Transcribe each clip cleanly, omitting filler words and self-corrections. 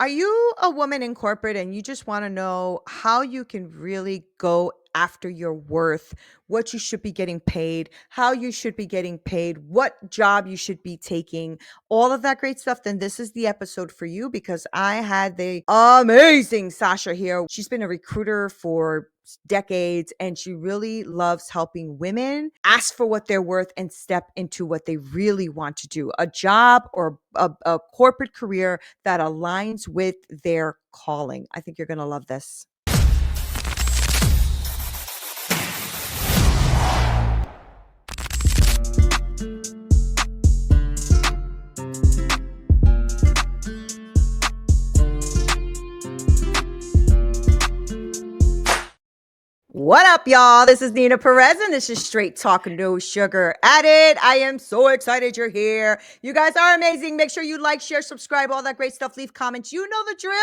Are you a woman in corporate and you just want to know how you can really go after your worth, what you should be getting paid, how you should be getting paid, what job you should be taking, all of that great stuff? Then this is the episode for you because I had the amazing Sasha here. She's been a recruiter for decades and she really loves helping women ask for what they're worth and step into what they really want to do, a job or a corporate career that aligns with their calling. I think you're going to love this. What up, y'all? This is Neena Perez, and this is Straight Talk, No Sugar Added. I am so excited you're here. You guys are amazing. Make sure you like, share, subscribe, all that great stuff. Leave comments. You know the drill.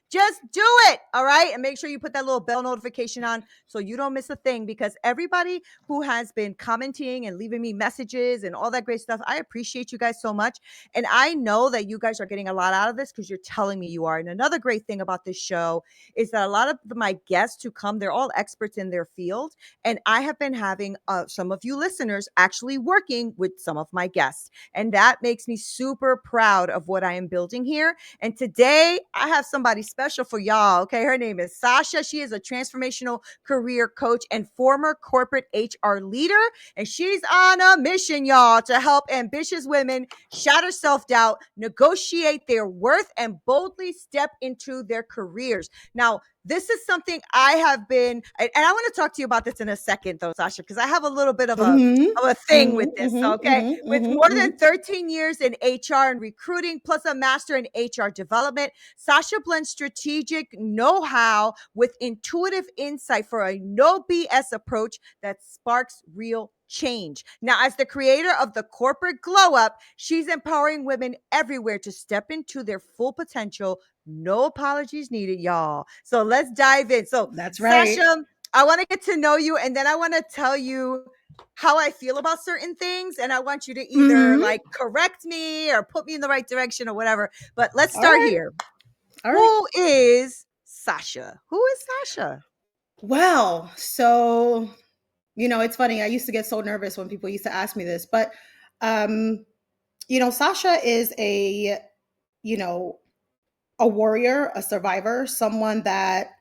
Just do it, all right? And make sure you put that little bell notification on so you don't miss a thing, because everybody who has been commenting and leaving me messages and all that great stuff, I appreciate you guys so much. And I know that you guys are getting a lot out of this because you're telling me you are. And another great thing about this show is that a lot of my guests who come, they're all experts in their field. And I have been having some of you listeners actually working with some of my guests. And that makes me super proud of what I am building here. And today I have somebody special for y'all. Okay. Her name is Sasha. She is a transformational career coach and former corporate HR leader. And she's on a mission, y'all, to help ambitious women shatter self-doubt, negotiate their worth, and boldly step into their careers. Now, this is something I have been, and I want to talk to you about this in a second, though, Sasha, because I have a little bit of a thing with this. Okay, with more than 13 years in HR and recruiting, plus a master in HR development, Sasha blends strategic know-how with intuitive insight for a no BS approach that sparks real change. Now, as the creator of the Corporate Glow Up, she's empowering women everywhere to step into their full potential. No apologies needed, y'all. So let's dive in. So That's right. Sasha, I want to get to know you, and then I want to tell you how I feel about certain things. And I want you to either like correct me or put me in the right direction or whatever. But let's start here. All right. Who is Sasha? Who is Sasha? Well, so, it's funny. I used to get so nervous when people used to ask me this, but, Sasha is you know, a warrior, a survivor, someone that,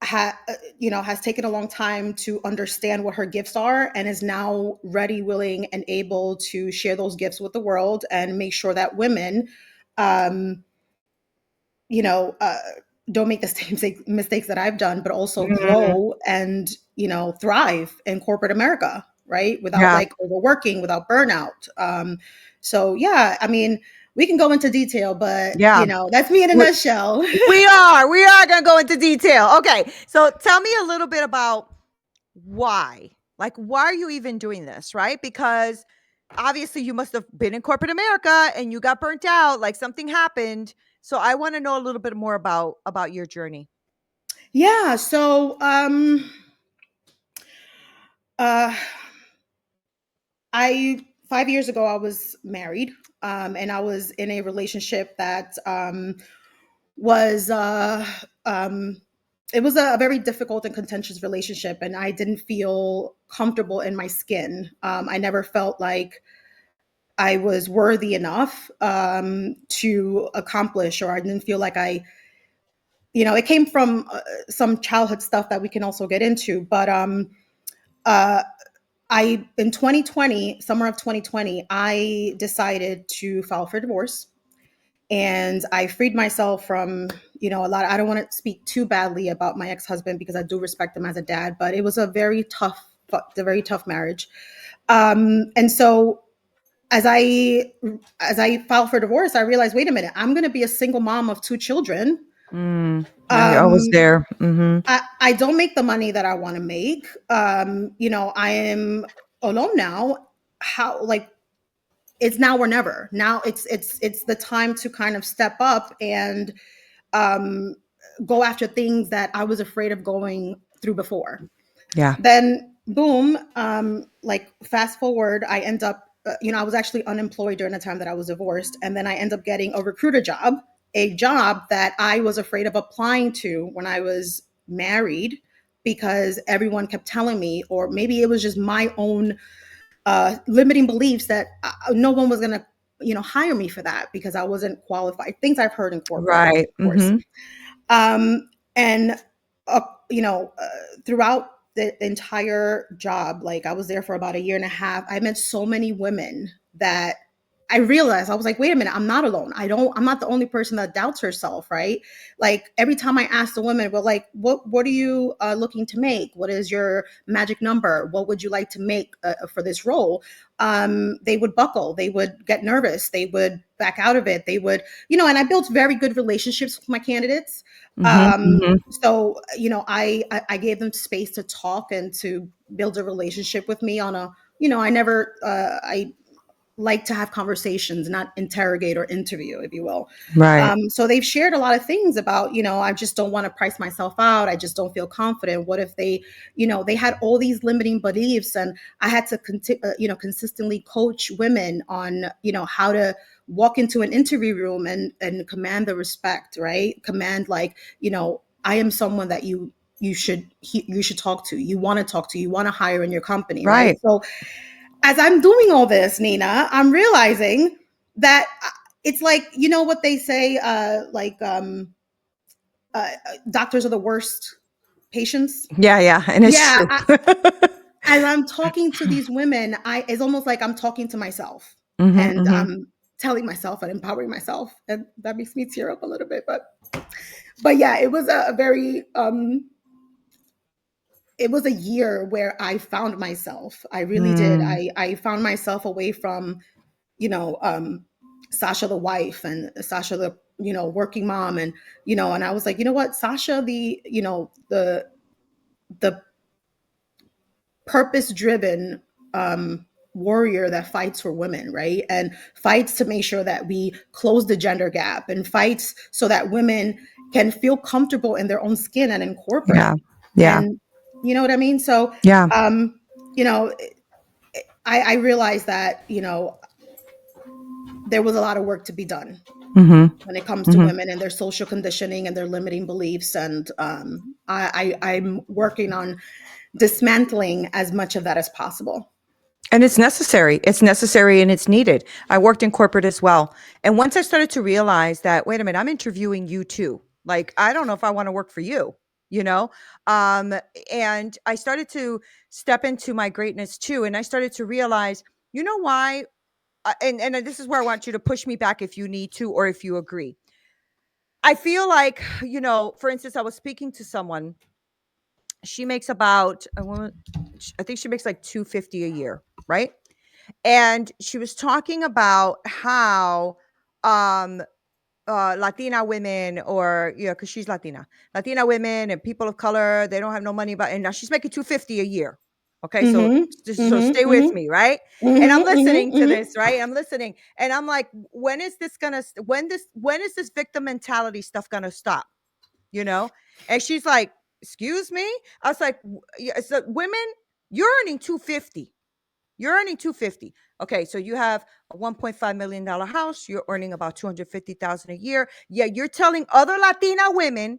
has taken a long time to understand what her gifts are and is now ready, willing, and able to share those gifts with the world and make sure that women, um, you know, uh, don't make the same mistakes that I've done, but also grow and, thrive in corporate America, right? Without Yeah. like overworking, without burnout. So yeah, I mean, we can go into detail, but Yeah. that's me in a nutshell. We are going to go into detail. Okay. So tell me a little bit about why. Like, why are you even doing this, right? Because obviously you must have been in corporate America and you got burnt out, like something happened. So I want to know a little bit more about your journey. Yeah. So, uh, I 5 years ago I was married, and I was in a relationship that was um, it was a very difficult and contentious relationship, and I didn't feel comfortable in my skin. I never felt like I was worthy enough to accomplish, or I didn't feel like it came from some childhood stuff that we can also get into, but uh, I in 2020, summer of 2020, I decided to file for divorce, and I freed myself from a lot. I don't want to speak too badly about my ex-husband because I do respect him as a dad, but it was a very tough marriage. And so as I filed for divorce, I realized, wait a minute, I'm going to be a single mom of two children. Yeah, you're always Um, there. I don't make the money that I want to make. I am alone now. How, like, it's now or never. Now it's the time to kind of step up and um, go after things that I was afraid of going through before. Yeah. Then boom, like fast forward, I end up, I was actually unemployed during the time that I was divorced, and then I end up getting a recruiter job a job that I was afraid of applying to when I was married because everyone kept telling me, or maybe it was just my own limiting beliefs that no one was going to, hire me for that because I wasn't qualified. Things I've heard in corporate, Right. of course. Mhm. And you know, throughout the entire job, like I was there for about a year and a half, I met so many women that I realized, I was like, wait a minute, I'm not alone. I'm not the only person that doubts herself, right? Like every time I asked a woman, well, like, what are you looking to make? What is your magic number? What would you like to make for this role? They would buckle, they would get nervous, they would back out of it. They would, and I built very good relationships with my candidates. Mhm. Mhm. So, I gave them space to talk and to build a relationship with me on a, I never, I like to have conversations, not interrogate or interview, if you will. Right. So they've shared a lot of things about, I just don't want to price myself out. I just don't feel confident. What if they, they had all these limiting beliefs, and I had to, consistently coach women on, how to walk into an interview room and command the respect, right? Command like, I am someone that you should talk to, you want to talk to, you want to hire in your company, right? Right. So as I'm doing all this, Nina, I'm realizing that it's like, what they say, doctors are the worst patients. Yeah, yeah, and it's Yeah. true. As I'm talking to these women, it's almost like I'm talking to myself, Mhm. and Mhm. I'm telling myself and empowering myself. And that makes me tear up a little bit. But yeah, it was a very, it was a year where I found myself. I really did. Mm. I found myself away from, you know, um, Sasha the wife and Sasha the, working mom, and and I was like, you know what, Sasha the, the purpose driven warrior that fights for women, right? And fights to make sure that we close the gender gap, and fights so that women can feel comfortable in their own skin and in corporate. Yeah. Yeah. And you know what I mean? So, Yeah. um, you know, I realized that, there was a lot of work to be done Mhm. when it comes to Mhm. women and their social conditioning and their limiting beliefs. And I'm working on dismantling as much of that as possible. And it's necessary. It's necessary and it's needed. I worked in corporate as well. And once I started to realize that, wait a minute, I'm interviewing you too. Like, I don't know if I want to work for you, you know? Um, and I started to step into my greatness too. And I started to realize, you know why? And this is where I want you to push me back if you need to or if you agree. I feel like, for instance, I was speaking to someone. She makes about, I think she makes like 250 a year, right? And she was talking about how um Latina women, or because she's Latina women and people of color, they don't have no money, but and now she's making 250 a year. Okay, so Mhm. so Mhm. stay with Mhm. me, right? And I'm Mhm. Mhm. listening to Mhm. this, right? I'm listening, and I'm like, when is this gonna? When is this victim mentality stuff gonna stop? You know? And she's like, excuse me. I was like, yeah, so women, you're earning 250. You're earning 250. Okay, so you have a $1.5 million house. You're earning about 250,000 a year. Yeah, you're telling other Latina women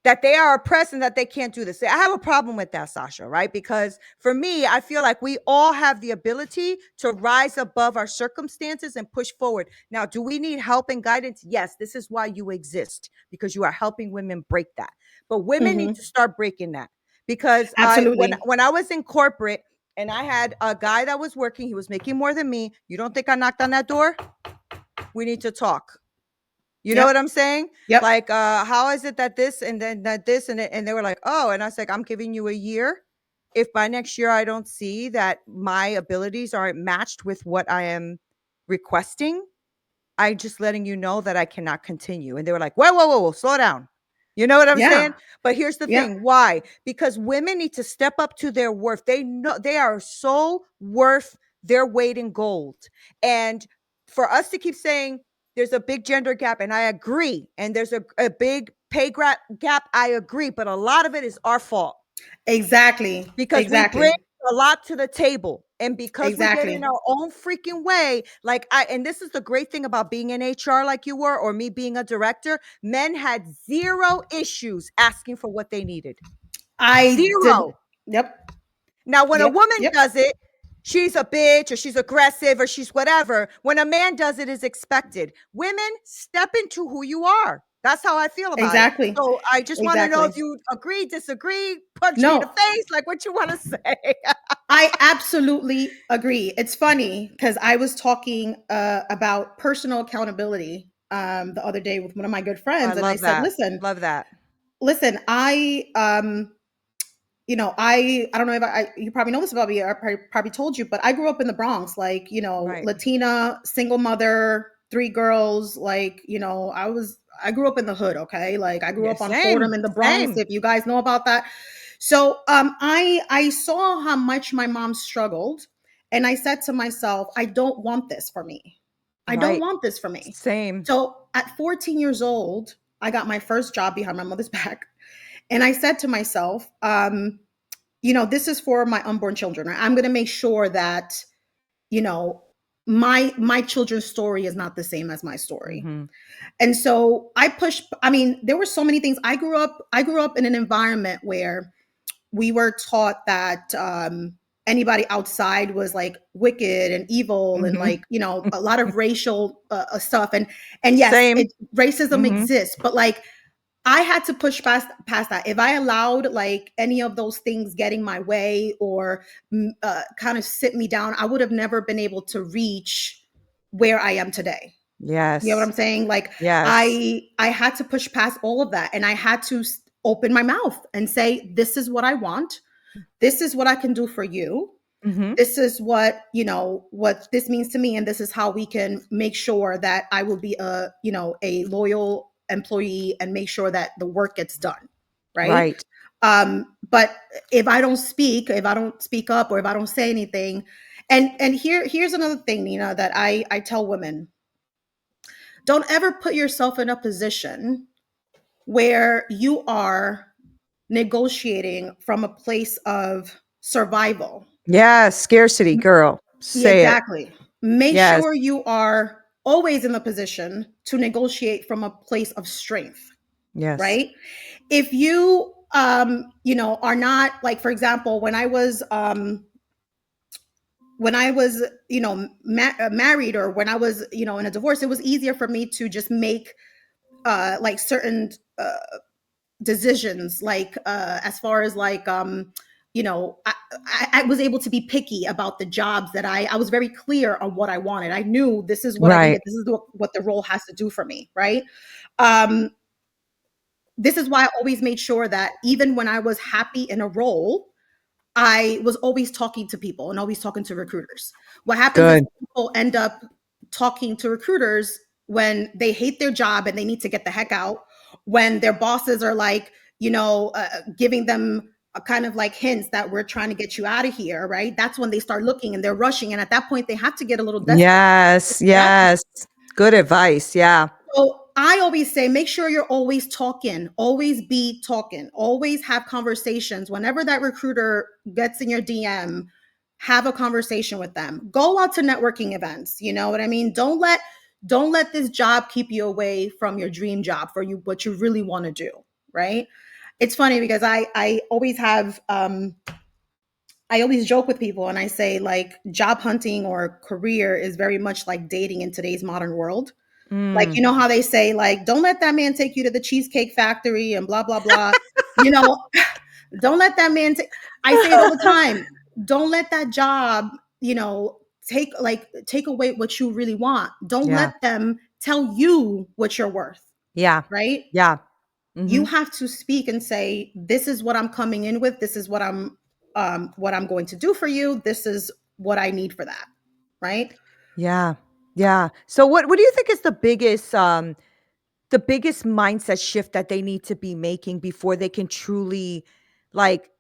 that they are oppressed and that they can't do this. I have a problem with that, Sasha, right? Because for me, I feel like we all have the ability to rise above our circumstances and push forward. Now, do we need help and guidance? Yes, this is why you exist, because you are helping women break that. But women need Mhm. to start breaking that, because I when Absolutely. when I was in corporate and I had a guy that was working, he was making more than me. You don't think I knocked on that door? We need to talk. You know Yep. what I'm saying? Yep. Like, how is it that this and then that this and they were like, oh, and I was like, I'm giving you a year. If by next year I don't see that my abilities aren't matched with what I am requesting, I just letting you know that I cannot continue. And they were like, whoa, whoa, whoa, whoa, slow down. You know what I'm Yeah. saying? But here's the Yep. thing. Why? Because women need to step up to their worth. They know they are so worth their weight in gold. And for us to keep saying there's a big gender gap, and I agree, and there's a big gap, I agree, but a lot of it is our fault Exactly. because we bring Exactly. a lot to the table. And because we get in Exactly. our own freaking way, like and this is the great thing about being in HR like you were, or me being a director, men had zero issues asking for what they needed. I did. Zero. Yep. Now, when a Yep. woman Yep. does it, she's a bitch or she's aggressive or she's whatever. When a man does it, is expected. Women, step into who you are. That's how I feel about it. Exactly. So I just want to know if Exactly. you agree, disagree, punch me in the No, face, like what you want to say. I absolutely agree. It's funny because I was talking about personal accountability the other day with one of my good I friends, and I love said, that. "Listen, Love that. listen. I don't know if you probably know this about me. I probably told you, but I grew up in the Bronx, like Right. Latina, single mother, three girls. Like I grew up in the hood. Okay, like I grew Yeah, up on Fordham same. in the Bronx. Same. If you guys know about that, so I saw how much my mom struggled, and I said to myself, I don't want this for me. I don't Right. want this for me. Same. So at 14 years old, I got my first job behind my mother's back. And I said to myself, this is for my unborn children. Right? I'm going to make sure that, you know, my children's story is not the same as my story. Mm-hmm. And so there were so many things. I grew up in an environment where we were taught that anybody outside was like wicked and evil and Mm-hmm. like a lot of racial stuff, and yes, Same. racism Mm-hmm. exists, but like I had to push past that. If I allowed like any of those things getting my way or kind of sit me down, I would have never been able to reach where I am today. You know what Yes. I'm saying? Like Yes. I had to push past all of that, and I had to open my mouth and say, "This is what I want. This is what I can do for you. Mm-hmm. This is what this means to me, and this is how we can make sure that I will be a loyal employee and make sure that the work gets done." Right? Right. But if I don't speak up, or if I don't say anything, and here's another thing, Nina, that I tell women: don't ever put yourself in a position where you are negotiating from a place of survival. Yeah. Scarcity, girl. Yeah, Say it. exactly. Make Yes. sure you are always in the position to negotiate from a place of strength, Yes. right? If you are not, like, for example, when I was married, or when I was in a divorce, it was easier for me to just make like certain decisions, like as far as like I was able to be picky about the jobs that I was very clear on what I wanted. I knew this is what I Right. needed, this is what the role has to do for me, right? um this is why I always made sure that even when I was happy in a role, I was always talking to people and always talking to recruiters. What happens is Good. people end up talking to recruiters when they hate their job and they need to get the heck out, when their bosses are like, giving them a kind of like hints that we're trying to get you out of here, right? That's when they start looking and they're rushing. And at that point, they have to get a little desperate. Yes. Get out of here. Yes. Good advice. Yeah. So I always say, make sure you're always talking, always be talking, always have conversations. Whenever that recruiter gets in your DM, have a conversation with them. Go out to networking events. You know what I mean? Don't let this job keep you away from your dream job, for you what you really want to do. Right? It's funny because I always joke with people and I say, like, job hunting or career is very much like dating in today's modern world. Like, Mm. you know how they say, like, don't let that man take you to the cheesecake factory and blah, blah, blah. You know, don't let that man take, I say it all the time. Don't let that job, take away what you really want. Don't Yeah. let them tell you what you're worth, Yeah. right? Yeah. You Mhm. have to speak and say, this is what I'm coming in with. This is what I'm going to do for you. This is what I need for that. Right? Yeah. Yeah. So what do you think is the biggest mindset shift that they need to be making before they can truly, like,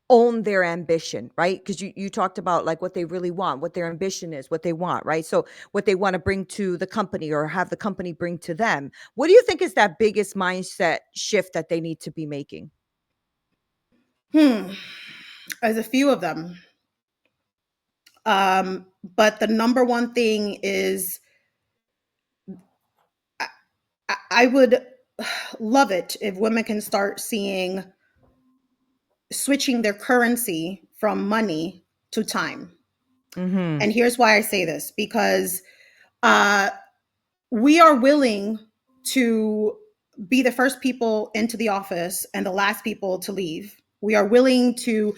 own their ambition, right? Because you talked about, like, what they really want, what their ambition is, what they want, right? So what they want to bring to the company or have the company bring to them. What do you think is that biggest mindset shift that they need to be making? Hmm. There's a few of them. But the number one thing is I would love it if women can start seeing switching their currency from money to time. Mhm. And here's why I say this, because uh, we are willing to be the first people into the office and the last people to leave. We are willing to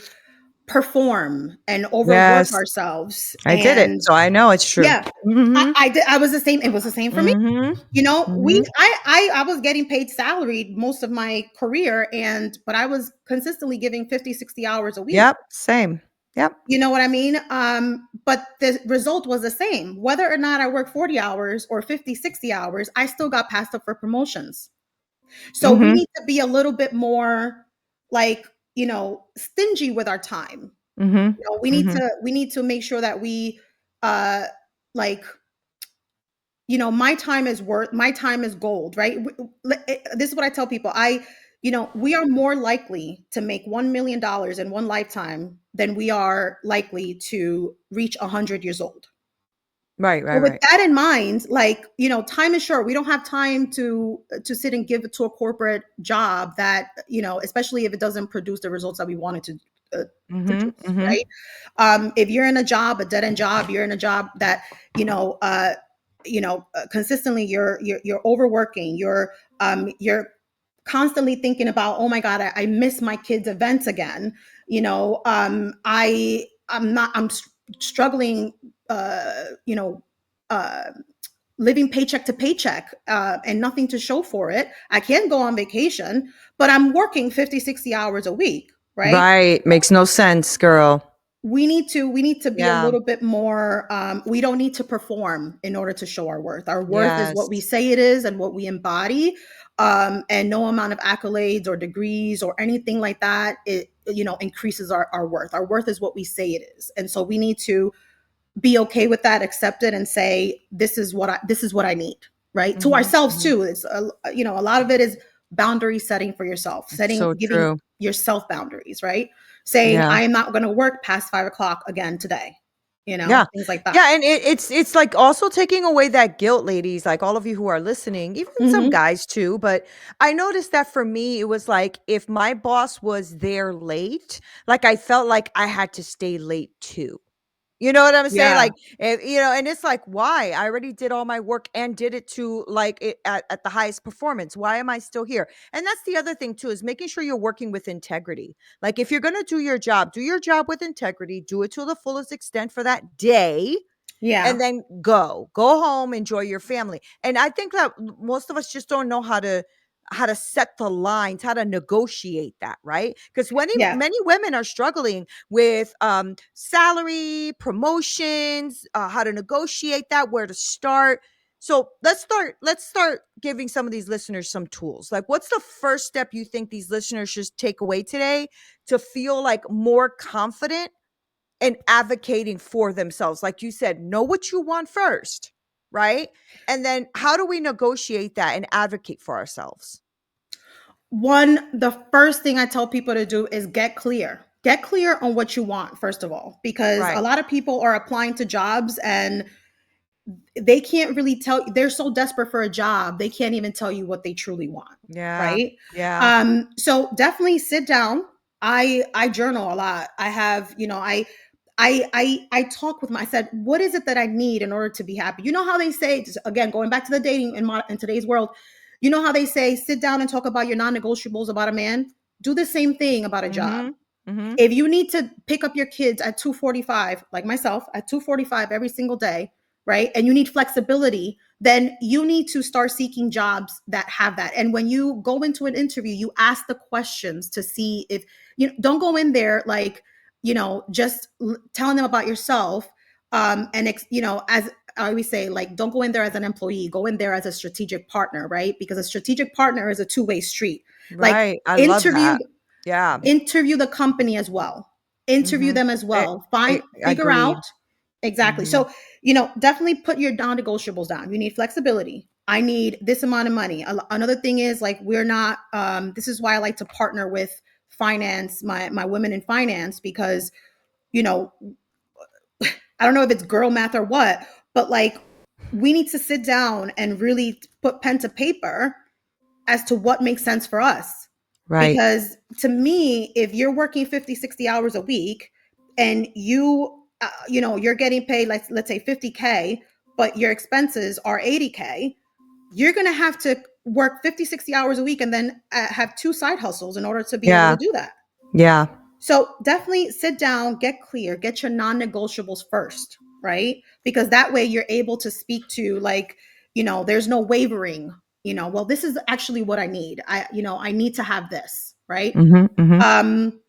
perform and overwork Yes, ourselves. I did it, And so I know it's true. yeah, Mhm. I did. I was the same. It was the same for me. Mhm. You know, Mhm. I was getting paid salaried most of my career, but I was consistently giving 50, 60 hours a week. Yep, same. Yep. You know what I mean? But the result was the same. Whether or not I worked 40 hours or 50, 60 hours, I still got passed up for promotions. So we Mhm. need to be a little bit more like, stingy with our time. Mhm. Mhm. We need to make sure that we uh like my time is gold, right? This is what I tell people. We are more likely to make $1 million in one lifetime than we are likely to reach 100 years old. Right, right, So with right. that in mind, time is short. We don't have time to sit and give it to a corporate job that, especially if it doesn't produce the results that we wanted to Mhm. produce, Mhm. right? If you're in a job, a dead end job, you're in a job that, consistently you're overworking, you're constantly thinking about, oh my God, I miss my kids' events again. I'm struggling, you know, uh, living paycheck to paycheck, and nothing to show for it. I can go on vacation, but I'm working 50, 60 hours a week, right? Right, makes no sense, girl. We need to be a Yeah. little bit more, we don't need to perform in order to show our worth. Our worth is what we Yes. say it is and what we embody. And no amount of accolades or degrees or anything like that, it increases our worth. Our worth is what we say it is. And so we need to be okay with that, accept it, and say, this is what I need, right? To Mhm. ourselves Mhm. too. It's a lot of it is boundary setting for yourself, It's so giving true. yourself boundaries, right? Saying, Yeah. I am not going to work past 5 o'clock again today, Yeah. things like that. Yeah, and it's like also taking away that guilt, ladies, like all of you who are listening, even some Hmm. guys too, but I noticed that for me, it was like if my boss was there late, like I felt like I had to stay late too. You know what I'm saying? Yeah, Like, and it's like, why? I already did all my work and did it to like it at the highest performance. Why am I still here? And that's the other thing too, is making sure you're working with integrity. Like, if you're gonna do your job with integrity, do it to the fullest extent for that day, yeah, and then go home, enjoy your family. And I think that most of us just don't know how to set the lines, how to negotiate that, right? Because yeah, many women are struggling with salary, promotions, how to negotiate that, where to start. So let's start giving some of these listeners some tools. Like, what's the first step you think these listeners should take away today to feel like more confident and advocating for themselves? Like you said, know what you want first, right? And then how do we negotiate that and advocate for ourselves? the first thing I tell people to do is get clear on what you want, first of all, because a Right. lot of people are applying to jobs and they can't really tell. They're so desperate for a job, they can't even tell you what they truly want, Yeah. right? Yeah. So definitely sit down. I journal a lot. I have, I talk with my. I said, what is it that I need in order to be happy? You know how they say, again, going back to the dating in today's world, you know how they say, sit down and talk about your non-negotiables about a man. Do the same thing about a job. Mhm. Mhm. If you need to pick up your kids at 2:45, like myself, at 2:45 every single day, right? And you need flexibility, then you need to start seeking jobs that have that. And when you go into an interview, you ask the questions to see if don't go in there like, just telling them about yourself. As I always say, like, don't go in there as an employee, go in there as a strategic partner, right? Because a strategic partner is a two-way street. Like, Right. I love interview that. Yeah. interview the company as well, interview Mhm. them as well, figure out Agreed. exactly. Mhm. So definitely put your non-negotiables down. You need flexibility. I need this amount of money. Another thing is, like, we're not this is why I like to partner with finance, my women in finance, because you know I don't know if it's girl math or what, but like we need to sit down and really put pen to paper as to what makes sense for us. Right. Because to me, if you're working 50, 60 hours a week and you're getting paid, like, let's say 50K, but your expenses are 80K, you're going to have to work 50, 60 hours a week and then have two side hustles in order to be able to Yeah. do that. Yeah. So definitely sit down, get clear, get your non-negotiables first, right? Because that way you're able to speak to, like, there's no wavering, well, this is actually what I need. I need to have this, right? Mhm. Mhm. Um,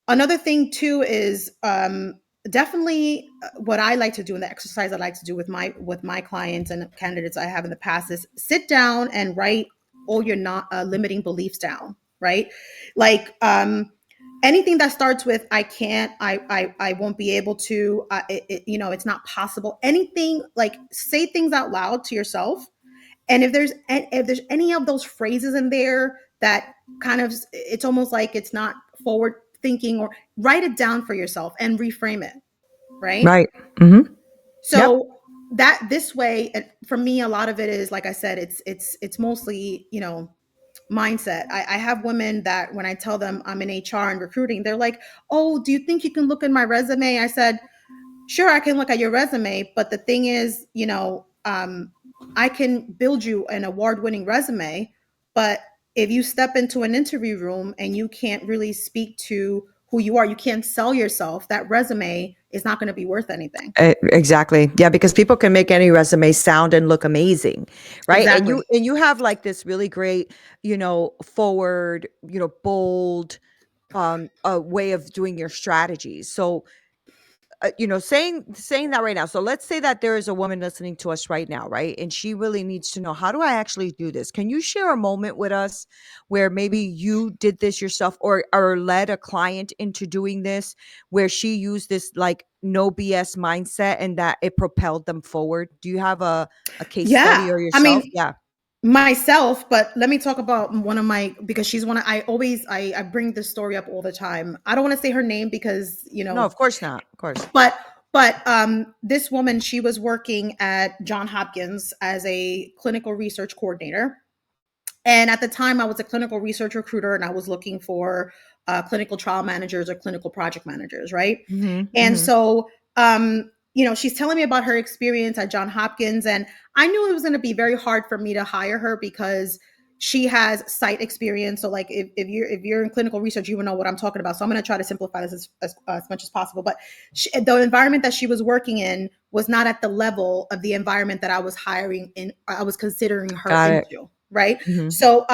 Another thing too is definitely what I like to do, and the exercise I like to do with my clients and candidates I have in the past, is sit down and write all your not limiting beliefs down, right? Like anything that starts with "I can't," I won't be able to," it's not possible. Anything, like, say things out loud to yourself, and if there's any of those phrases in there that kind of, it's almost like it's not forward thinking, or write it down for yourself and reframe it, right? Right. Mhm. Yep. So that this way, for me, a lot of it is, like I said, it's mostly, mindset. I have women that when I tell them I'm in HR and recruiting, they're like, "Oh, do you think you can look in my resume?" I said, "Sure, I can look at your resume, but the thing is, I can build you an award-winning resume, but if you step into an interview room and you can't really speak to who you are, you can't sell yourself, that resume is not going to be worth anything." Exactly. Yeah, because people can make any resume sound and look amazing, right? And you Exactly. and you have like this really great, forward, bold way of doing your strategies. So saying that right now. So let's say that there is a woman listening to us right now, right? And she really needs to know, how do I actually do this? Can you share a moment with us where maybe you did this yourself, or led a client into doing this, where she used this like no BS mindset and that it propelled them forward? Do you have a case study Yeah. or I yourself? mean, Yeah. myself, but let me talk about one of my, because she's one of, I bring this story up all the time. I don't want to say her name because, No, of course not. Of course. but this woman, she was working at John Hopkins as a clinical research coordinator. And at the time, I was a clinical research recruiter and I was looking for clinical trial managers or clinical project managers, right? Mhm. And Mhm. so, she's telling me about her experience at John Hopkins. And I knew it was going to be very hard for me to hire her because she has site experience. So, like, if you're in clinical research, you will know what I'm talking about. So I'm going to try to simplify this as much as possible. But the environment that she was working in was not at the level of the environment that I was hiring in. I was considering her Got it. into, right? Mhm. So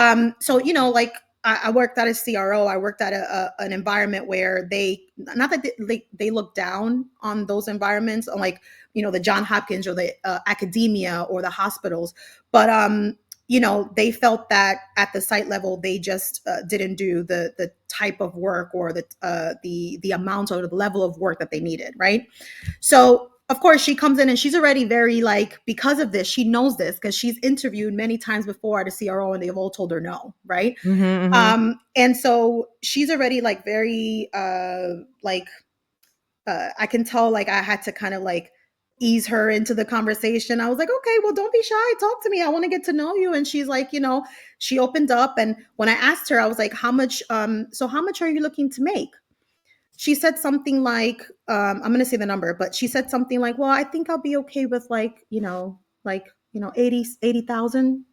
like, I worked at a CRO. I worked at an environment where they, not that they look down on those environments, on, like, the John Hopkins or the academia or the hospitals, but they felt that at the site level they just didn't do the type of work, or the amount or the level of work that they needed, right? So of course she comes in and she's already very, like, because of this, she knows this because she's interviewed many times before at a CRO and they've all told her no, right? Mhm. Mhm. And so she's already, like, very like, I can tell, like, I had to kind of, like, ease her into the conversation. I was like, "Okay, well, don't be shy, talk to me, I want to get to know you." And she's like, she opened up, and when I asked her, I was like, how much are you looking to make? She said something like, I'm gonna say the number, but she said something like, "Well, I think I'll be okay with, like, 80,000,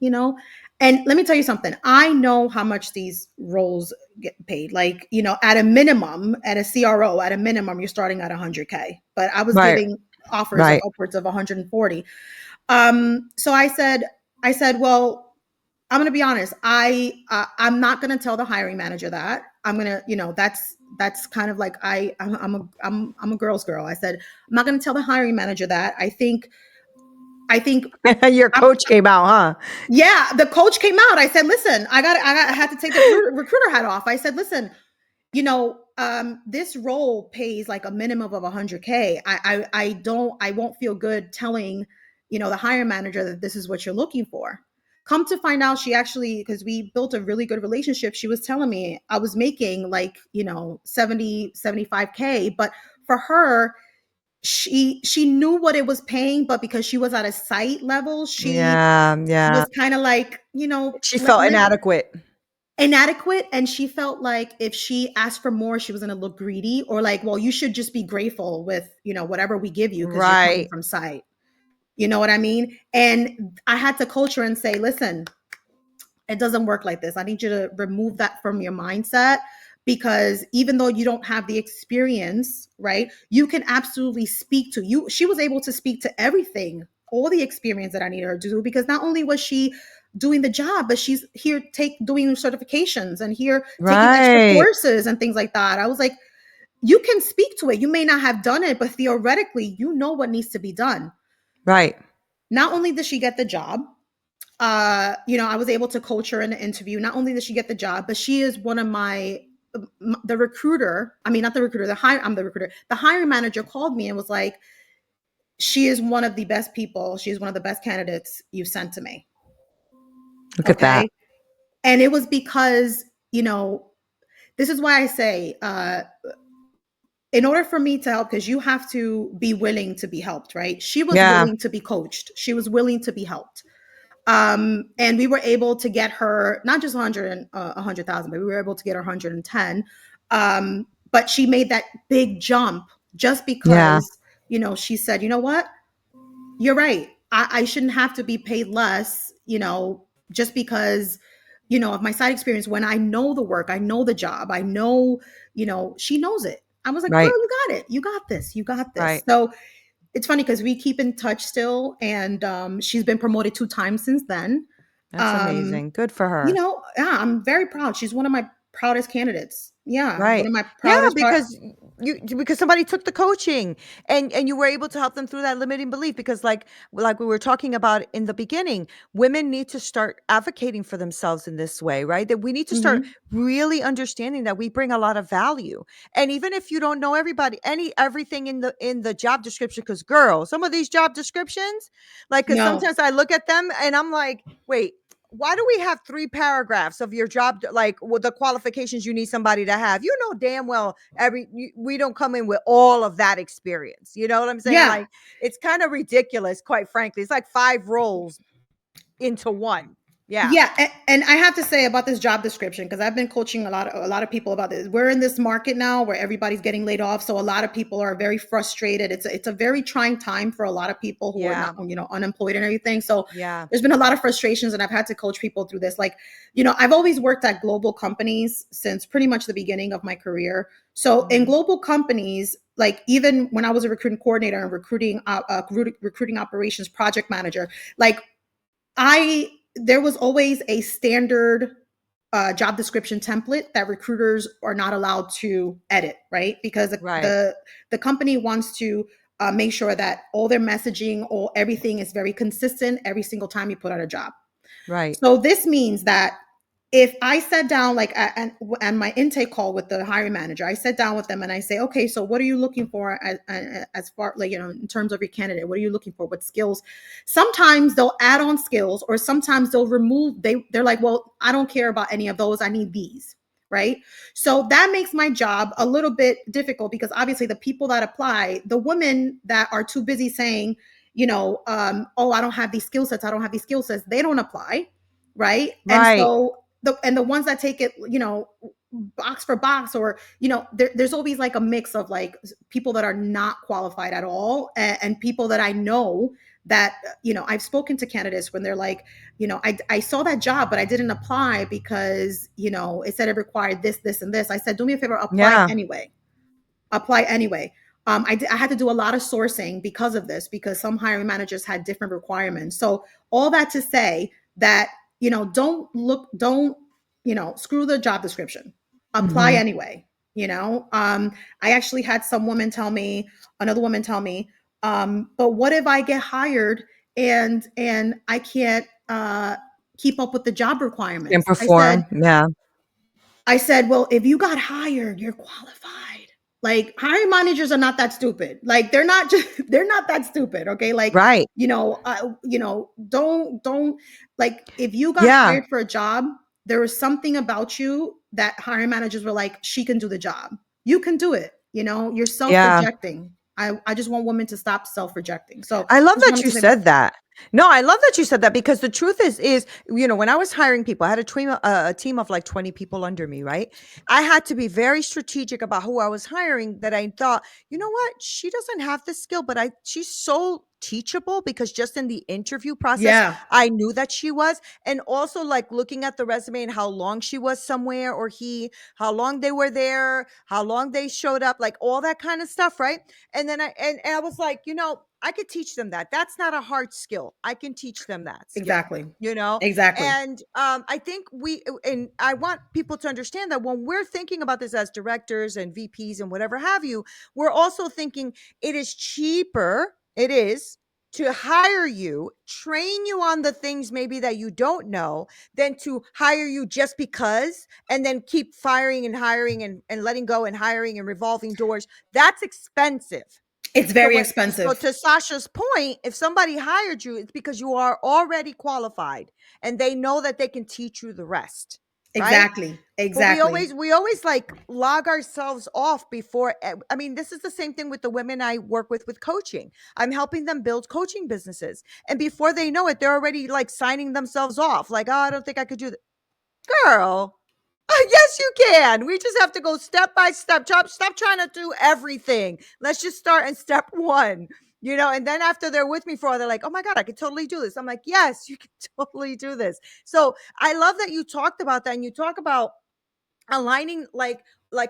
And let me tell you something. I know how much these roles get paid. Like, at a minimum, at a CRO, at a minimum, you're starting at 100K. But I was Right. giving offers of Right. upwards of 140. So I said, well, I'm gonna be honest. I'm not gonna tell the hiring manager that. I'm gonna, that's kind of like, I'm a girl's girl. I said, I'm not gonna tell the hiring manager that. I think Your I'm, coach came out, huh? yeah. The coach came out. I said, listen, I had to take the recruiter hat off. I said, listen, this role pays like a minimum of 100K. I won't feel good telling, the hiring manager that this is what you're looking for. Come to find out, she actually, because we built a really good relationship, she was telling me I was making, like, 70, 75K. But for her, she knew what it was paying, but because she was at a site level, she Yeah, yeah. was kind of like, She felt inadequate. inadequate, and she felt like if she asked for more, she was going to look greedy, or like, well, you should just be grateful with, whatever we give you because you're coming Right, from site. You know what I mean? And I had to coach her and say, listen, it doesn't work like this. I need you to remove that from your mindset, because even though you don't have the experience, right, you can absolutely speak to you. She was able to speak to everything, all the experience that I needed her to do, because not only was she doing the job, but she's here doing certifications and here taking extra right, courses and things like that. I was like, you can speak to it. You may not have done it, but theoretically, you know what needs to be done. right. Not only did she get the job, I was able to coach her in the interview. Not only did she get the job, but she is one of the recruiter. I mean, not the recruiter. I'm the recruiter. The hiring manager called me and was like, "She is one of the best people. She is one of the best candidates you sent to me." Look at that. Okay, and it was because this is why I say, in order for me to help, because you have to be willing to be helped, right? She was Yeah, willing to be coached. She was willing to be helped. And we were able to get her not just 100,000, but we were able to get her 110. But she made that big jump just yeah, because, she said, you know what? You're right. I shouldn't have to be paid less, just because, of my side experience. When I know the work, I know the job, I know, she knows it. I was like, girl, right, you got it. You got this. You got this. right. So it's funny because we keep in touch still, and she's been promoted 2 times since then. That's um amazing. Good for her. yeah, I'm very proud. She's one of my proudest candidates. Yeah, one Right. of my Yeah, proudest because because somebody took the coaching and you were able to help them through that limiting belief because like we were talking about in the beginning, women need to start advocating for themselves in this way, right? That we need to start Mhm. really understanding that we bring a lot of value. And even if you don't know everything in the job description, because girl, some of these job descriptions, like because No. sometimes I look at them and I'm like, wait, why do we have 3 paragraphs of your job, like with the qualifications you need somebody to have? You know damn well we don't come in with all of that experience. You know what I'm saying? Yeah. Like it's kind of ridiculous, quite frankly. It's like 5 roles into one. Yeah. Yeah, and I have to say about this job description, because I've been coaching a lot of people about this. We're in this market now where everybody's getting laid off, so a lot of people are very frustrated. It's a very trying time for a lot of people who are not, Yeah. unemployed and everything. So Yeah. there's been a lot of frustrations, and I've had to coach people through this. Like, I've always worked at global companies since pretty much the beginning of my career. So in Mhm. global companies, like even when I was a recruiting coordinator and recruiting operations project manager, like I there was always a standard job description template that recruiters are not allowed to edit, right? Because the Right. the, the company wants to make sure that all their messaging or everything is very consistent every single time you put out a job. Right. So this means that if I sat down like and my intake call with the hiring manager, I sat down with them and I say, okay, so what are you looking for as far, like, in terms of your candidate? What are you looking for? What skills? Sometimes they'll add on skills, or sometimes they'll remove. They're like, well, I don't care about any of those. I need these. Right. So that makes my job a little bit difficult, because obviously the people that apply, the women that are too busy saying, oh, I don't have these skill sets. I don't have these skill sets. They don't apply, right? And Right. so the ones that take it, box for box, or there's always like a mix of like people that are not qualified at all, and people that I know that I've spoken to candidates when they're like, I saw that job but I didn't apply because it said it required this and this. I said, do me a favor, apply Yeah. anyway. Apply anyway. I had to do a lot of sourcing because of this, because some hiring managers had different requirements. So all that to say that, don't, screw the job description. Apply Mhm. anyway. I actually had another woman tell me, but what if I get hired and I can't keep up with the job Can requirements? perform. Yeah. I said, well, if you got hired, you're qualified. Like, hiring managers are not that stupid. Like, they're not just they're not that stupid. Okay. Like, Right. don't like, if you got Yeah. hired for a job, there was something about you that hiring managers were like, she can do the job. You can do it. You're Yeah. self-projecting. I just want women to stop self-rejecting. So I love just that wanted you to say that. said that. No, I love that you said that because the truth is, when I was hiring people, I had a team of like 20 people under me, right? I had to be very strategic about who I was hiring that I thought, you know what? She doesn't have the skill, but she's so teachable because just in the interview process, Yeah, I knew that she was. And also like looking at the resume and how long she was somewhere or how long they were there, how long they showed up, like all that kind of stuff, right? And then and I was like, I could teach them that. That's not a hard skill. I can teach them that skill, exactly. you know? Exactly. And I think and I want people to understand that when we're thinking about this as directors and VPs and whatever have you, we're also thinking it is cheaper. It is to hire you, train you on the things maybe that you don't know, than to hire you just because and then keep firing and hiring and letting go and hiring and revolving doors. That's expensive. It's So very so expensive. to Sasha's point, if somebody hired you, it's because you are already qualified and they know that they can teach you the rest, right? Exactly. But we Exactly. always like log ourselves off before. I mean, this is the same thing with the women I work with coaching. I'm helping them build coaching businesses, and before they know it, they're already like signing themselves off. Like, oh, I don't think I could do that, girl. Yes, you can. We just have to go step by step. Stop trying to do everything. Let's just start in step one, and then after they're with me for a while, they're like, oh my God, I could totally do this. I'm like, yes, you can totally do this. So I love that you talked about that and you talk about aligning like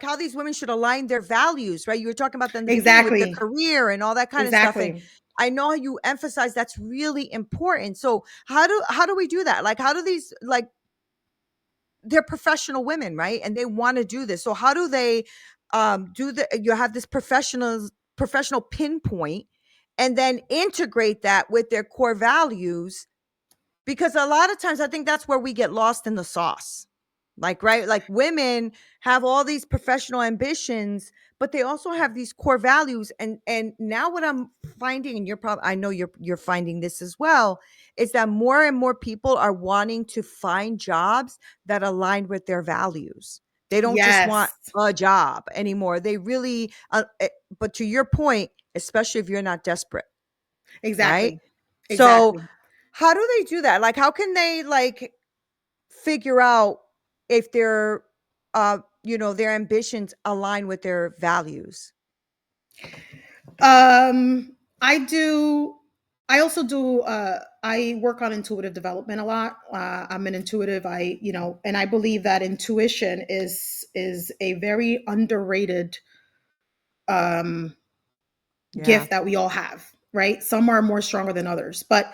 how these women should align their values, right? You were talking about that in the beginning with their Exactly. career and all that kind of stuff. And Exactly. I know you emphasize that's really important. So how do we do that? Like how do these like they're professional women, right? And they want to do this. So how do they do you have this professional pinpoint and then integrate that with their core values, because a lot of times I think that's where we get lost in the sauce. Like, right? Like women have all these professional ambitions, but they also have these core values. And now what I'm finding, and I know you're finding this as well, is that more and more people are wanting to find jobs that align with their values. They don't just want Yes. a job anymore. They really but to your point, especially if you're not desperate, right? Exactly. So Exactly. how do they do that? Like, how can they like figure out if their ambitions align with their values? I do. I also do. I work on intuitive development a lot. I'm an intuitive. And I believe that intuition is a very underrated um, Yeah. gift that we all have. Right? Some are more stronger than others, but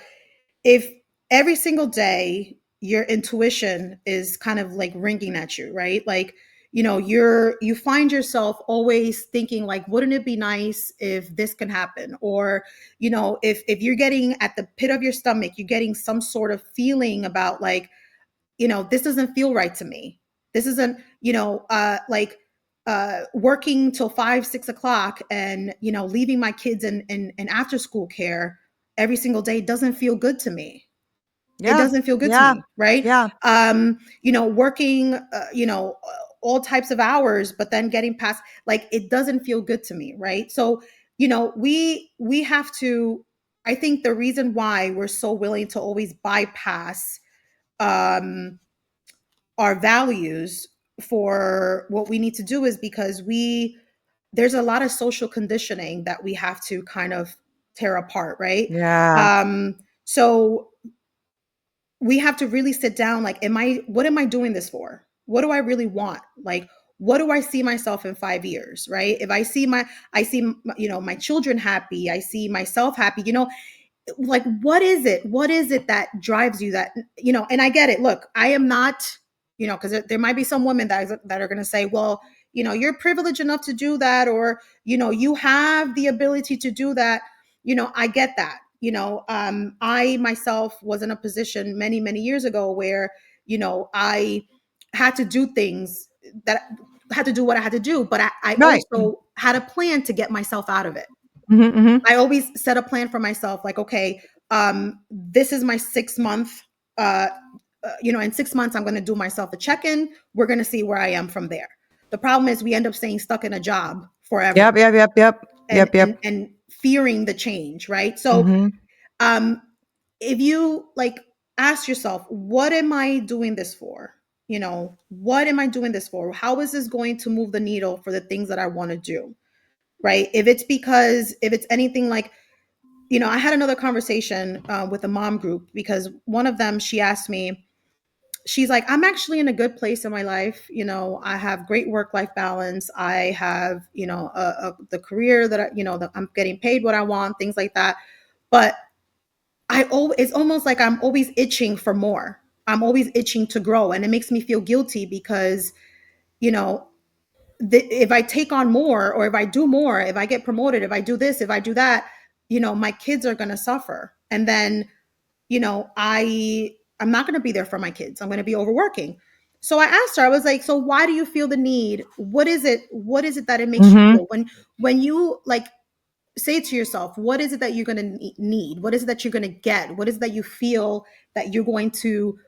if every single day your intuition is kind of like ringing at you, right? Like, you find yourself always thinking like, wouldn't it be nice if this can happen? Or, if you're getting at the pit of your stomach, you're getting some sort of feeling about like, this doesn't feel right to me. This isn't, like working till 5, 6 o'clock and, leaving my kids in after school care every single day doesn't feel good to me. It Yeah. doesn't feel good to Yeah. me, right? Yeah. Working, all types of hours, but then getting past, like, it doesn't feel good to me, right? So, we have to. I think the reason why we're so willing to always bypass um, our values for what we need to do is because there's a lot of social conditioning that we have to kind of tear apart, right? Yeah. So we have to really sit down, like, what am I doing this for? What do I really want? Like, what do I see myself in 5 years, right? If I see my children happy, I see myself happy, like, what is it that drives you, that, and I get it. Look, I am not, because there might be some women that are going to say, well, you're privileged enough to do that, or, you have the ability to do that. I get that. I myself was in a position many, many years ago where, I had to do things that had to do what I had to do, but I Right. also had a plan to get myself out of it. Mm-hmm, mm-hmm. I always set a plan for myself, like, okay, this is my 6 month. Uh, in 6 months, I'm going to do myself a check-in. We're going to see where I am from there. The problem is we end up staying stuck in a job forever. Yep. Yep. Yep. Yep. and Yep, yep. fearing the change, right? So Mhm. um if you like ask yourself, what am I doing this for? What am I doing this for? How is this going to move the needle for the things that I want to do? Right? If it's anything like, I had another conversation with a mom group, because one of them, she asked me, she's like, I'm actually in a good place in my life. I have great work life balance. I have, the career that that I'm getting paid what I want, things like that. But it's almost like I'm always itching for more. I'm always itching to grow. And it makes me feel guilty because, you know, if I take on more, or if I do more, if I get promoted, if I do this, if I do that, my kids are going to suffer. And then, I'm not going to be there for my kids. I'm going to be overworking. So I asked her, I was like, so why do you feel the need? What is it? What is it that it makes you Mhm. feel when you like say to yourself, what is it that you're going to need? What is it that you're going to get? What is it that you feel that you're going to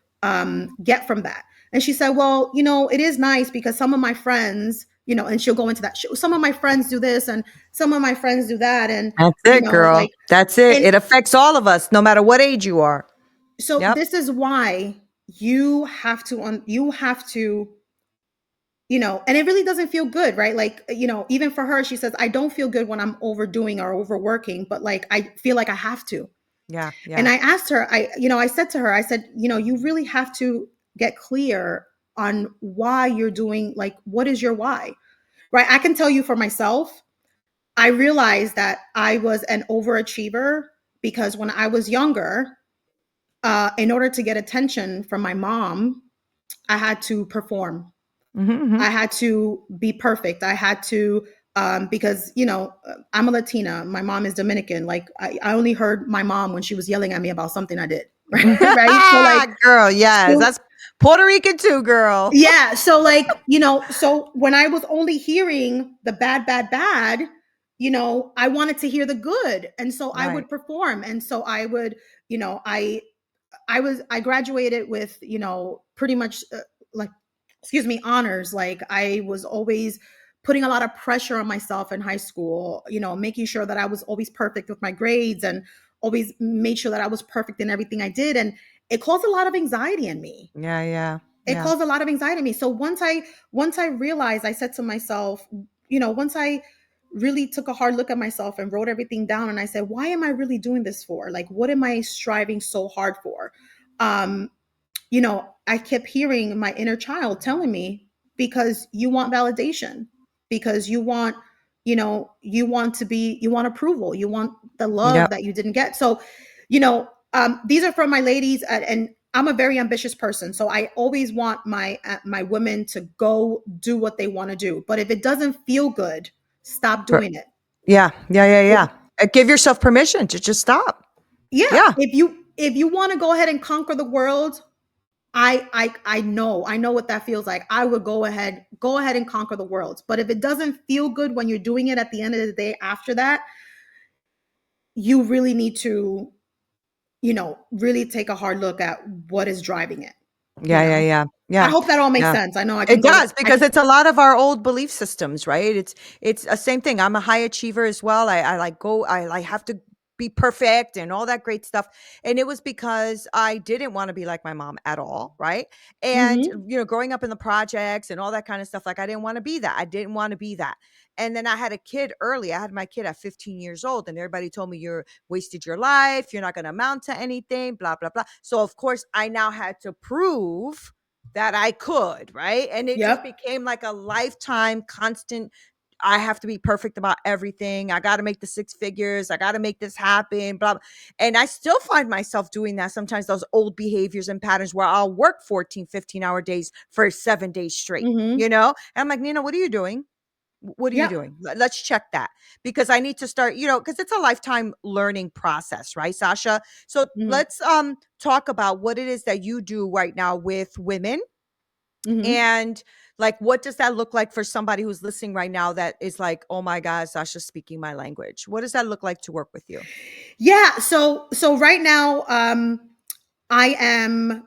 get from that? And she said, well, it is nice because some of my friends, and she'll go into that. Some of my friends do this and some of my friends do that. And, That's it, girl. like, That's it. and It affects all of us, no matter what age you are. so Yep. this is why you have to, and it really doesn't feel good, right? Like, even for her, she says, I don't feel good when I'm overdoing or overworking, but like, I feel like I have to. Yeah, And yeah. I asked her, I said to her, I said, you really have to get clear on why you're doing, like, what is your why? Right? I can tell you for myself, I realized that I was an overachiever because when I was younger, in order to get attention from my mom, I had to perform. Mhm, I mhm. had to be perfect. I had to, because, I'm a Latina. My mom is Dominican. Like, I only heard my mom when she was yelling at me about something I did. Right. So, like, Girl, yes. so That's Puerto Rican too, girl. yeah. So, like, so when I was only hearing the bad, bad, bad, I wanted to hear the good. And so I Right. would perform. And so I would, you know, I graduated with, pretty much like, excuse me, honors. Like, I was always putting a lot of pressure on myself in high school, making sure that I was always perfect with my grades and always made sure that I was perfect in everything I did. And it caused a lot of anxiety in me. Yeah, yeah, It yeah. caused a lot of anxiety in me. So once I realized, I said to myself, once I really took a hard look at myself and wrote everything down, and I said, why am I really doing this for? Like, what am I striving so hard for? Um, I kept hearing my inner child telling me, because you want validation, because you want approval, you want the love Yep. that you didn't get. So, these are from my ladies, and I'm a very ambitious person. So I always want my women to go do what they want to do. But if it doesn't feel good, stop Per doing it. Yeah, yeah, yeah, If, yeah. Give yourself permission to just stop. yeah, Yeah. if you want to go ahead and conquer the world, I know what that feels like. I would go ahead and conquer the world. But if it doesn't feel good when you're doing it, at the end of the day, after that, you really need to, really take a hard look at what is driving it. you Yeah, yeah, know yeah, I yeah, hope that all makes yeah. sense. I know I can It go does I because it's a lot of our old belief systems, right? It's a same thing. I'm a high achiever as well. I like I like have to be perfect and all that great stuff. And it was because I didn't want to be like my mom at all, right? And Mhm. growing up in the projects and all that kind of stuff, like I didn't want to be that. I didn't want to be that. And then I had a kid early. I had my kid at 15 years old, and everybody told me you're wasted your life. You're not going to amount to anything, blah, blah, blah. So, of course, I now had to prove that I could, right? And it just Yep. became like a lifetime constant. I have to be perfect about everything. I got to make the six figures. I got to make this happen, blah, blah. And I still find myself doing that sometimes, those old behaviors and patterns where I'll work 14, 15-hour days for 7 days straight, Mhm. And I'm like, Nina, what are you doing? What are you Yep. doing? Let's check that because I need to start, because it's a lifetime learning process, right, Sasha? So Mhm. let's talk about what it is that you do right now with women, Mhm. and like what does that look like for somebody who's listening right now that is like, oh my God, Sasha's speaking my language. What does that look like to work with you? Yeah, so right now, I am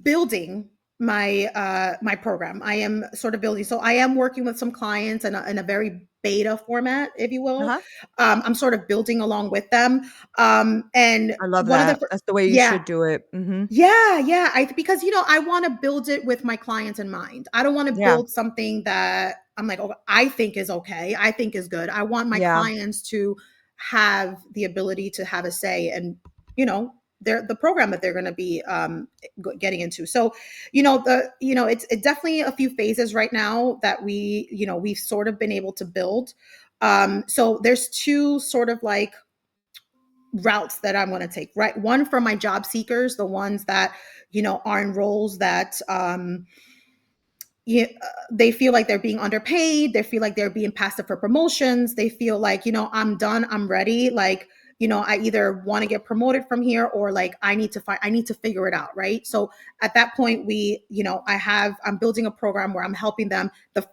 building my program. I am sort of building. So I am working with some clients in a very beta format, if you will. Uh-huh. I'm sort of building along with them. And I love one of the, that. That's the way you yeah, should do it. Mhm. yeah. Because I want to build it with my clients in mind. I don't want to Yeah. build something that I'm like, oh, I think is okay. I think is good. I want my Yeah. clients to have the ability to have a say, and they're the program that they're going to be getting into. So, it's definitely a few phases right now that we've sort of been able to build. So there's two sort of like routes that I'm going to take, right? One for my job seekers, the ones that, are in roles that, they feel like they're being underpaid. They feel like they're being passed up for promotions. They feel like, I'm done. I'm ready. Like, I either want to get promoted from here, or like I need to figure it out. Right. So at that point, I'm building a program where I'm helping them. The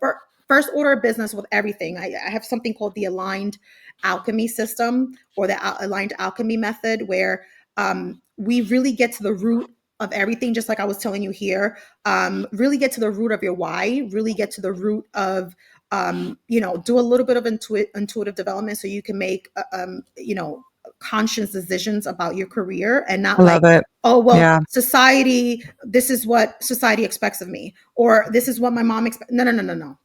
first order of business with everything. I have something called the aligned alchemy system, or the aligned alchemy method, where we really get to the root of everything, just like I was telling you here. Really get to the root of your why, really get to the root of, do a little bit of intuitive development, so you can make, conscious decisions about your career, and I not love like, it. oh, well, Yeah. this is what society expects of me, or this is what my mom expects. No, no, no, no, no.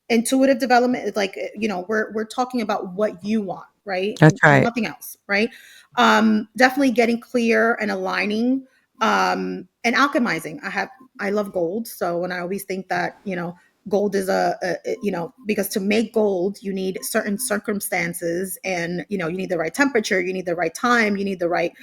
Intuitive development is like, we're talking about what you want, right? That's right. Nothing else, right? Definitely getting clear and aligning, and alchemizing. I love gold, so, and I always think that, gold is because to make gold you need certain circumstances, and you need the right temperature, you need the right time, you need the right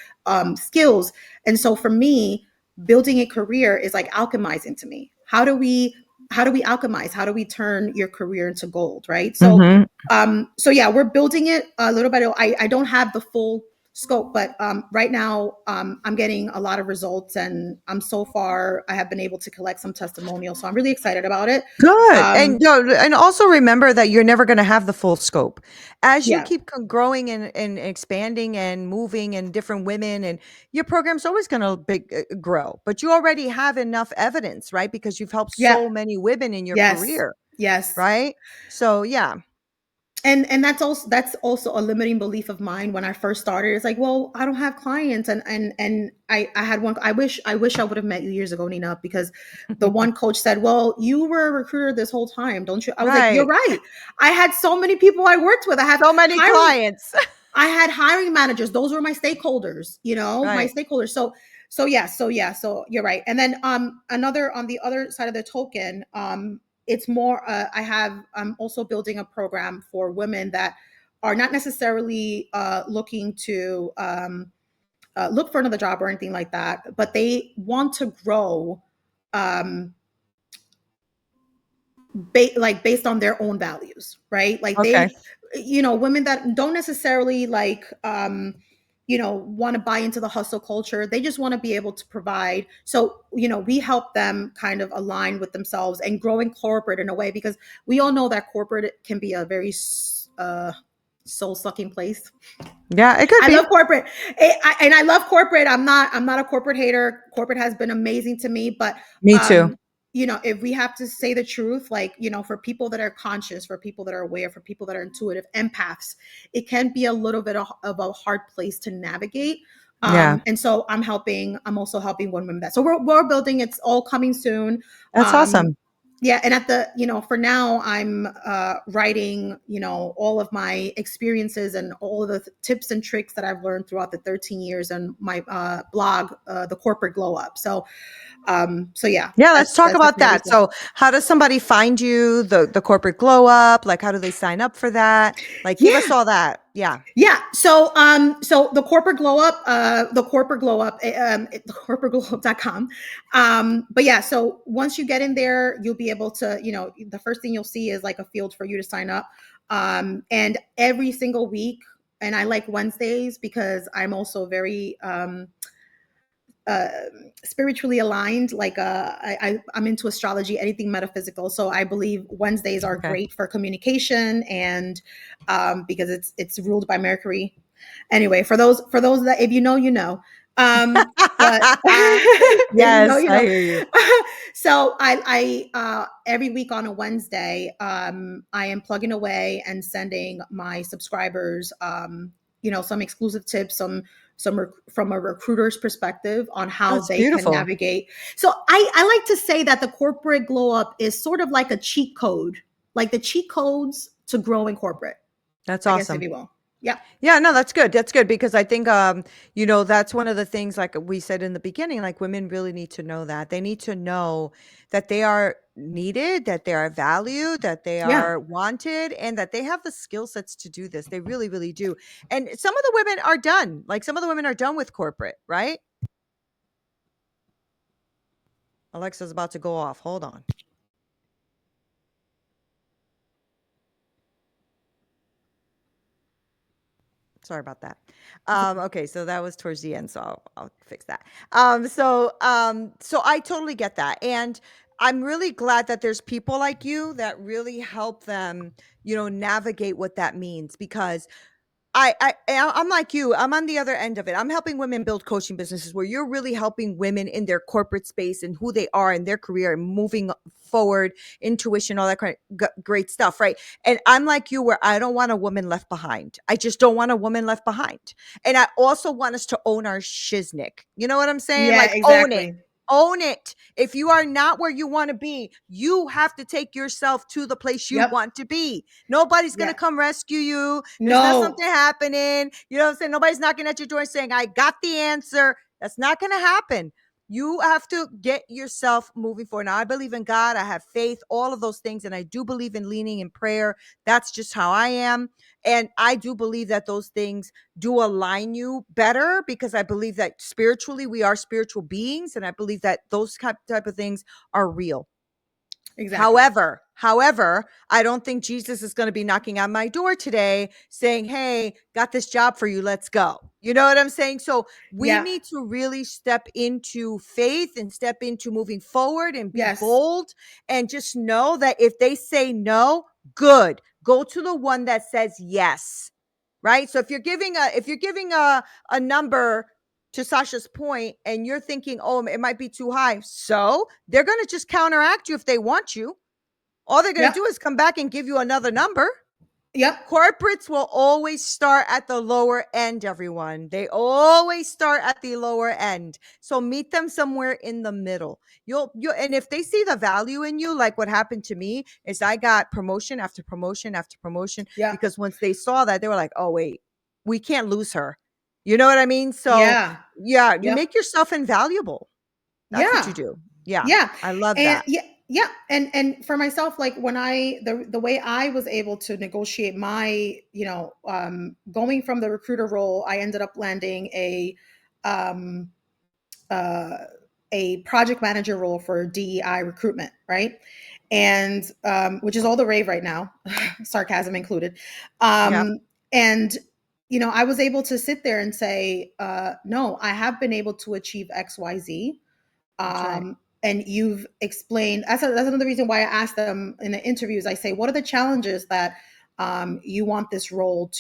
skills. And so for me, building a career is like alchemizing to me. How do we alchemize? How do we turn your career into gold, right? So, Mhm. so yeah, we're building it a little bit. I don't have the full scope, but right now, I'm getting a lot of results, and I have been able to collect some testimonials, so I'm really excited about it. Good. And Um, no, and also remember that you're never gonna have the full scope. As you yeah, keep growing and expanding and moving, and different women, and your program's always gonna grow. But you already have enough evidence, right? Because you've helped yeah, so many women in your yes, career, yes. right? So yeah. And that's also a limiting belief of mine. When I first started, it's like, well, I don't have clients, and I had one. I wish I would have met you years ago, Nina, because the one coach said, well, you were a recruiter this whole time, don't you? I was like, you're Right. right. I had so many people I worked with. So many clients. I had hiring managers. Those were my stakeholders, my Right. stakeholders. So you're right. And then another, on the other side of the token, it's more, I'm also building a program for women that are not necessarily looking to look for another job or anything like that, but they want to grow, um based on their own values, right? Like Okay. women that don't necessarily like, want to buy into the hustle culture. They just want to be able to provide. So, we help them kind of align with themselves and grow in corporate in a way, because we all know that corporate can be a very soul sucking place. Yeah, it could I be. love corporate. And I love corporate. I'm not a corporate hater. Corporate has been amazing to me, but Me too. um, if we have to say the truth, like, for people that are conscious, for people that are aware, for people that are intuitive empaths, it can be a little bit of a hard place to navigate. Yeah. And so I'm also helping women with that. So we're building, it's all coming soon. That's Um, awesome. yeah, and for now, I'm writing, all of my experiences and all of the tips and tricks that I've learned throughout the 13 years, and my blog, the Corporate Glow Up. So yeah, Yeah, let's that's talk that's about definitely that. everything. So, how does somebody find you? The corporate glow up? Like, how do they sign up for that? Like, give us Yeah. all that. Yeah. Yeah. So the Corporate Glow Up, the Corporate Glow Up, the corporateglow.com. But yeah, so once you get in there, you'll be able to, the first thing you'll see is like a field for you to sign up. And every single week, and I like Wednesdays because I'm also very, uh, spiritually aligned. Like, I'm into astrology, anything metaphysical. So I believe Wednesdays are Okay. great for communication, and because it's ruled by Mercury. Anyway, for those that, if you know, But Yes, you I know. hear you. So every week on a Wednesday, I am plugging away and sending my subscribers, some exclusive tips, from a recruiter's perspective on Oh, how it's they can beautiful. navigate. So I like to say that the corporate glow up is sort of like a cheat code, like the cheat codes to grow in corporate, That's I guess, if awesome. you will. Yeah. Yeah, no, that's good. That's good because I think that's one of the things like we said in the beginning, like women really need to know that. They need to know that they are needed, that they are valued, that they Yeah. are wanted, and that they have the skill sets to do this. They really, really do. And some of the women are done. Like some of the women are done with corporate, right? Alexa's about to go off. Hold on. Sorry about that. It's okay. Okay, so that was towards the end, so I'll fix that. So I totally get that, and I'm really glad that there's people like you that really help them, navigate what that means because I'm like you. I'm on the other end of it. I'm helping women build coaching businesses where you're really helping women in their corporate space and who they are in their career and moving forward, intuition, all that kind of great stuff, right? And I'm like you, where I don't want a woman left behind. I just don't want a woman left behind. And I also want us to own our shiznick. You know what I'm saying? Yeah, Like own it. exactly. Own it. If you are not where you want to be, you have to take yourself to the place you Yep. want to be. Nobody's going to Yeah. come rescue you. There's not No. something happening. You know what I'm saying? Nobody's knocking at your door saying, I got the answer. That's not going to happen. You have to get yourself moving forward. Now, I believe in God. I have faith, all of those things. And I do believe in leaning in prayer. That's just how I am. And I do believe that those things do align you better because I believe that spiritually we are spiritual beings. And I believe that those type of things are real. Exactly. However, I don't think Jesus is going to be knocking on my door today saying, "Hey, got this job for you. Let's go." You know what I'm saying? So we Yeah. need to really step into faith and step into moving forward and be Yes. bold and just know that if they say no, good. Go to the one that says yes. Right? So if you're giving a number to Sasha's point and you're thinking, "Oh, it might be too high." So, they're going to just counteract you if they want you. All they're going to Yep. do is come back and give you another number. Yep. Corporates will always start at the lower end, everyone. They always start at the lower end. So meet them somewhere in the middle. You'll and if they see the value in you, like what happened to me, is I got promotion after promotion after promotion Yep. because once they saw that, they were like, "Oh wait, we can't lose her." You know what I mean? So Yeah. yeah, you Yep. make yourself invaluable. That's what you Yeah. do. Yeah, Yeah. I love And that. yeah, yeah. And for myself, like when the way I was able to negotiate my, going from the recruiter role, I ended up landing um uh a project manager role for DEI recruitment, right? And which is all the rave right now, sarcasm included. Yeah, And I was able to sit there and say, no, I have been able to achieve XYZ. that's right. And you've explained, that's another reason why I asked them in the interviews. I say, what are the challenges that you want this role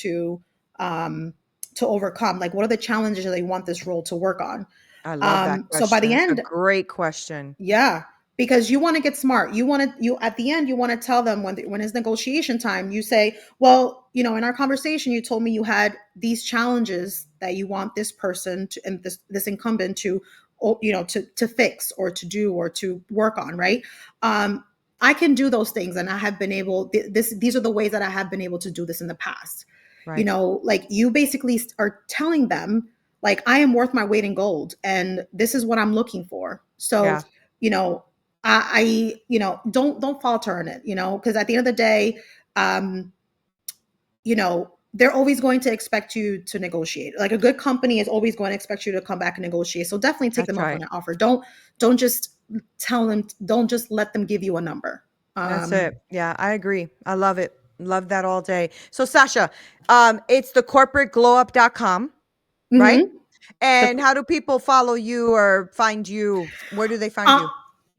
um, to overcome? Like, what are the challenges that you want this role to work on? I love that So by question. the That's a end, great question. yeah, because you want to get smart. You at the end, you want to tell them when it's negotiation time. You say, well, in our conversation, you told me you had these challenges that you want this person to, and this incumbent to, to fix or to do or to work on, right? Um, I can do those things, and I have been able. These are the ways that I have been able to do this in the past. Right. Like you basically are telling them, like, I am worth my weight in gold, and this is what I'm looking for. So Yeah, you know don't falter on it, because at the end of the day, um they're always going to expect you to negotiate. Like a good company is always going to expect you to come back and negotiate. So definitely take that's them up on right. an offer. Don't just tell them, don't just let them give you a number. That's it. Yeah, I agree. I love it. Love that all day. So Sasha, it's the corporateglowup.com, right? Mhm. the And how do people follow you or find you? Where do they find Uh, you?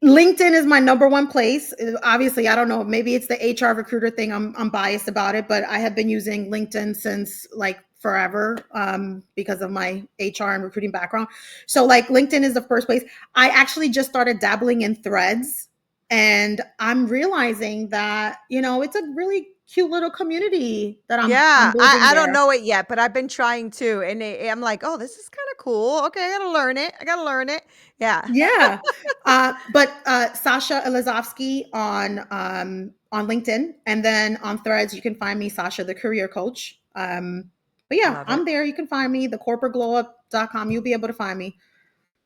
LinkedIn is my number one place. Obviously, I don't know. Maybe it's the HR recruiter thing. I'm biased about it, but I have been using LinkedIn since like forever because of my HR and recruiting background. So like LinkedIn is the first place. I actually just started dabbling in Threads, and I'm realizing that, it's a really cute little community that I'm Yeah, building I don't there. know it yet, but I've been trying to, and I'm like, "Oh, this is kinda cool. Okay, I gotta learn it. I gotta learn it." Yeah. Yeah. But Sasha Elizovsky on LinkedIn, and then on Threads you can find me, Sasha the Career Coach. But yeah, Love it. I'm there. You can find me, thecorporateglowup.com. You'll be able to find me.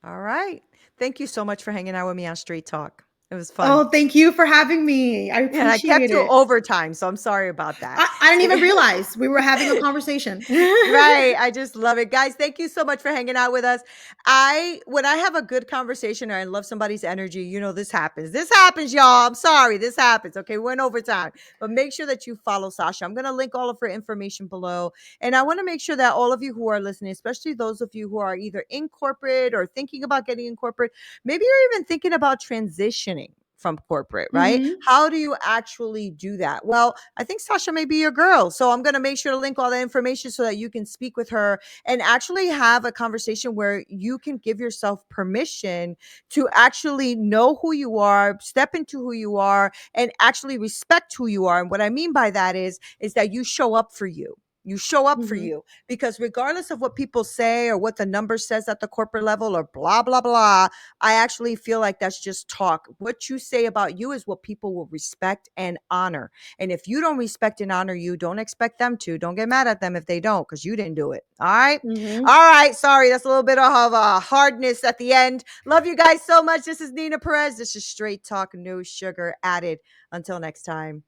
All right. Thank you so much for hanging out with me on Street Talk. It was fun. Oh, thank you for having me. I Yeah, and I kept appreciate you it. overtime, so I'm sorry about that. I didn't even realize we were having a conversation. Right, I just love it. Guys, thank you so much for hanging out with us. When I have a good conversation or I love somebody's energy, this happens. This happens, y'all. I'm sorry, this happens. Okay, we went over time. But make sure that you follow Sasha. I'm going to link all of her information below. And I want to make sure that all of you who are listening, especially those of you who are either in corporate or thinking about getting in corporate, maybe you're even thinking about transitioning from corporate, right? Hmm. How do you actually do that? Well, I think Sasha may be your girl. So I'm going to make sure to link all that information so that you can speak with her and actually have a conversation where you can give yourself permission to actually know who you are, step into who you are, and actually respect who you are. And what I mean by that is that you show up for you. You show up for Hmm. you because regardless of what people say or what the number says at the corporate level or blah, blah, blah, I actually feel like that's just talk. What you say about you is what people will respect and honor. And if you don't respect and honor you, don't expect them to. Don't get mad at them if they don't, because you didn't do it. All right. Hmm. All right. Sorry. That's a little bit of hardness at the end. Love you guys so much. This is Neena Perez. This is Straight Talk, no sugar added. Until next time.